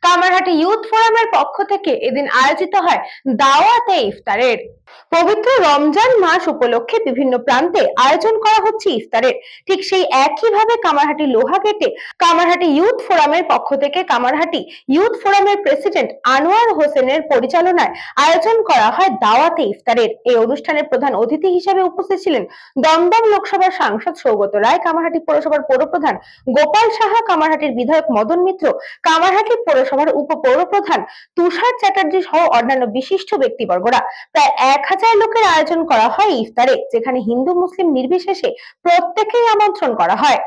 Kamarhati youth ফোরামের পক্ষ থেকে এদিন আয়োজিত হয় দাওয়াতে ইফতারের। পবিত্র রমজান মাস উপলক্ষে বিভিন্ন প্রান্তে আয়োজন করা হচ্ছে ইফতারের। ঠিক সেই একইভাবে কামারহাটি লোহাগেটে কামারহাটি ইউথ ফোরামের পক্ষ থেকে কামারহাটি ইউথ ফোরামের প্রেসিডেন্ট আনোয়ার হোসেনের পরিচালনায় আয়োজন করা হয় দাওয়াতে ইফতারের। এই অনুষ্ঠানে প্রধান অতিথি হিসেবে উপস্থিত ছিলেন দমদম লোকসভার সাংসদ সৌগত রায়, কামারহাটি পৌরসভার পৌরপ্রধান গোপাল সাহা, কামারহাটির বিধায়ক মদন মিত্র, কামারহাটি পৌরসভার উপপৌরপ্রধান তুষার চ্যাটার্জি সহ অন্যান্য বিশিষ্ট ব্যক্তিবর্গরা। প্রায় 1000 লোকের আয়োজন করা হয় ইফতারে, যেখানে হিন্দু মুসলিম নির্বিশেষে প্রত্যেকেই আমন্ত্রণ করা হয়।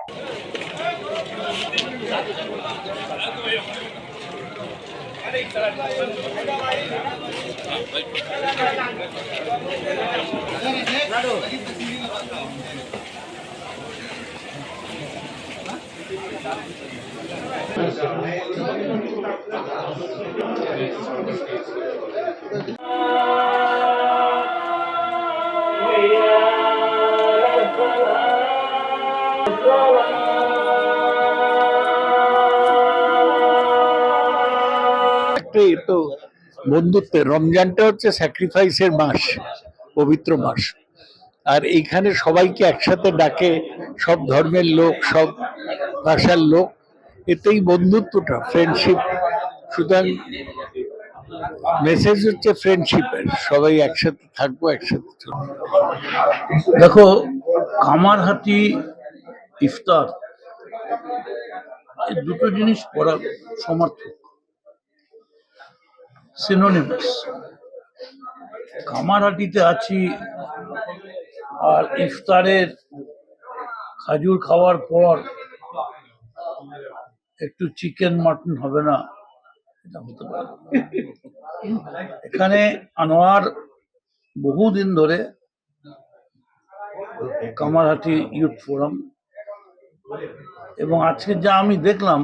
তো বন্ধুত্বের রমজানটা হচ্ছে স্যাক্রিফাইসের মাস, পবিত্র মাস। আর এইখানে সবাইকে একসাথে ডাকে, সব ধর্মের লোক, সব ভাষার লোক, এতেই বন্ধুত্বটা, ফ্রেন্ডশিপ। সুতরাং মেসেজ হচ্ছে ফ্রেন্ডশিপের, সবাই একসাথে থাকবো, একসাথে চলবো। দেখো, কামারহাটি ইফতার এই দুটো জিনিস পড়া সমর্থক, সিনোনিমাস। কামারহাটিতে আছি আর ইফতারের খাজুর খাওয়ার পর একটু চিকেন মাটন হবে না, এটা হতে পারে। এখানে আনোয়ার বহুদিন ধরে কামারহাটি ইউথ ফোরাম, এবং আজকে যা আমি দেখলাম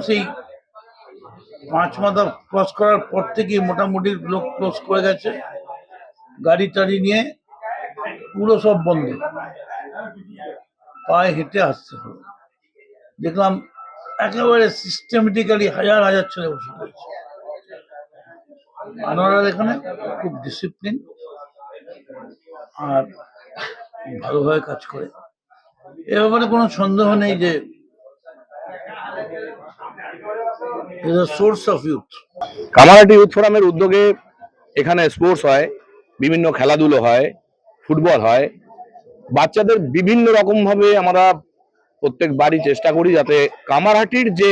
সেই 5 মাথা ক্রস করার পর থেকে মোটামুটি লোক ক্লোজ করে গেছে, গাড়ি টাড়ি নিয়ে পুরো সব বন্ধ, পায়ে হেঁটে আসতে হবে। দেখলাম একেবারে সিস্টেমেটিক্যালি হাজার হাজার ছেলে বসে রয়েছে। আনোয়ার এখানে খুব ডিসিপ্লিন আর ভালোভাবে কাজ করে, এ ব্যাপারে কোনো সন্দেহ নেই যে source of youth. Kamarhati youth ফোরামের উদ্যোগে এখানে স্পোর্টস হয়, বিভিন্ন খেলাধুলো হয়, ফুটবল হয়। বাচ্চাদের বিভিন্ন রকম ভাবে আমরা প্রত্যেক বাড়ি চেষ্টা করি যাতে কামারহাটির যে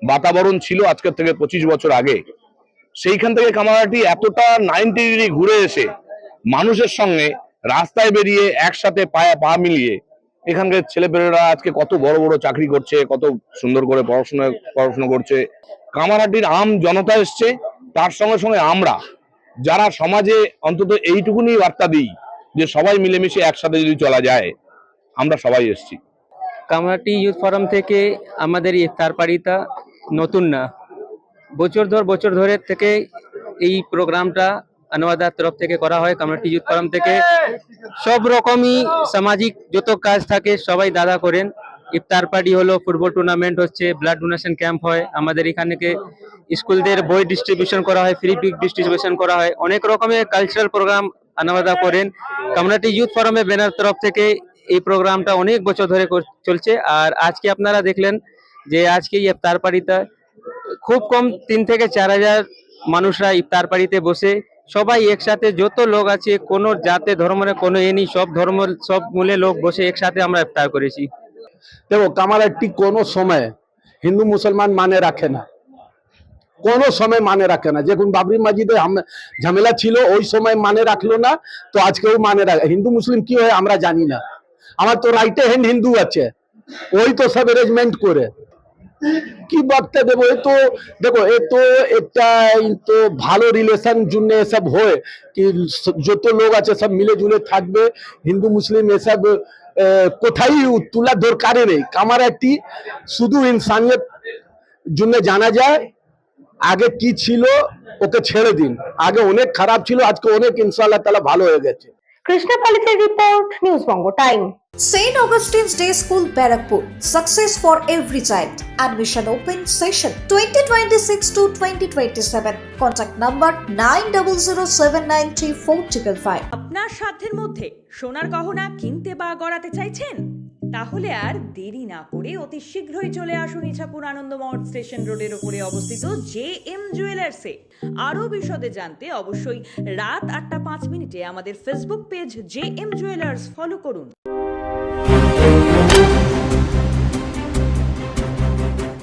বাতাবরণ ছিল আজকের থেকে 25 বছর আগে, সেইখান থেকে কামারহাটি এতটা 90 ডিগ্রি ঘুরে এসে মানুষের সঙ্গে রাস্তায় বেরিয়ে একসাথে পায়ে পা মিলিয়ে এখানকার ছেলেপেলেরা আজকে কত বড় বড় চাকরি করছে, কত সুন্দর করে পড়াশোনা করছে। কামারহাটির আম জনতা এসছে, তার সঙ্গে সঙ্গে আমরা যারা সমাজে অন্তত এইটুকুনি বার্তা দিই যে সবাই মিলেমিশে একসাথে যদি চলা যায়, আমরা সবাই এসছি। কামারহাটি ইউথ ফোরাম থেকে আমাদের ইফতার পাড়িটা নতুন না, বছর ধরে থেকে এই প্রোগ্রামটা আনোয়ারদার তরফ থেকে করা হয়। কামারহাটি ইউথ ফোরাম থেকে সব রকমই সামাজিক যত কাজ থাকে সবাই দাদা করেন। ইফতার পার্টি হলো, ফুটবল টুর্নামেন্ট হচ্ছে, ব্লাড ডোনেশন ক্যাম্প হয়, আমাদের এখানে স্কুলদের বই ডিস্ট্রিবিউশন করা হয়, ফ্রি পিক ডিস্ট্রিবিউশন করা হয়, অনেক রকমের কালচারাল প্রোগ্রাম আনোয়ারদা করেন। কামারহাটি ইউথ ফোরামের ব্যানার তরফ থেকে এই প্রোগ্রামটা অনেক বছর ধরে চলছে। আর আজকে আপনারা দেখলেন যে আজকে ইফতার পার্টিটা খুব কম 3 থেকে 4000 মানুষরা ইফতার পার্টিতে বসে সবাই একসাথে, যত লোক আছে, কোনো জাতে ধর্মের কোনো নেই, সব ধর্ম সব মূলে লোক বসে একসাথে আমরা ইফতার করেছি। দেখো, কামারহাটি কোনো সময় হিন্দু মুসলমান মানে রাখে না, কোনো সময় মানে রাখে না। যখন বাবরি মসজিদে ঝামেলা ছিল ওই সময় মানে রাখলো না, তো আজকেও মানে রাখে। হিন্দু মুসলিম কি হয় আমরা জানি না, আমার তো রাইটে হ্যান্ড হিন্দু আছে, ওই তো সব অ্যারেঞ্জমেন্ট করে। কি বার্তা দেবো? এ তো দেখো, এ তো একটা তো ভালো রিলেশন জন্য এসব হয় কি, যত লোক আছে সব মিলে জুলে থাকবে। হিন্দু মুসলিম এসব কোথায় তোলা দরকার নেই। কামারহাটি শুধু ইনসানিয়ত জন্য জানা যায়। আগে কি ছিল ওকে ছেড়ে দিন, আগে অনেক খারাপ ছিল, আজকে অনেক ইনশাআল্লাহ তাআলা ভালো হয়ে গেছে। কৃষ্ণপালিতের রিপোর্ট, নিউজবঙ্গ time. St. Augustine's Day School, Barakpur. Success for every child. Admission open session 2026 to 2027. Contact number 9007934555. আপনার সাধ্যের মধ্যে সোনার গহনা কিনতে বা গড়াতে চাইছেন? তাহলে আর দেরি না করে অতি শীঘ্রই চলে আসুন ইছাপুর আনন্দমঠ স্টেশন রোডের উপরে অবস্থিত JM জুয়েলার্সে। আরও বিশদে জানতে অবশ্যই রাত 8টা 5 মিনিটে আমাদের Facebook page JM jewellers follow করুন।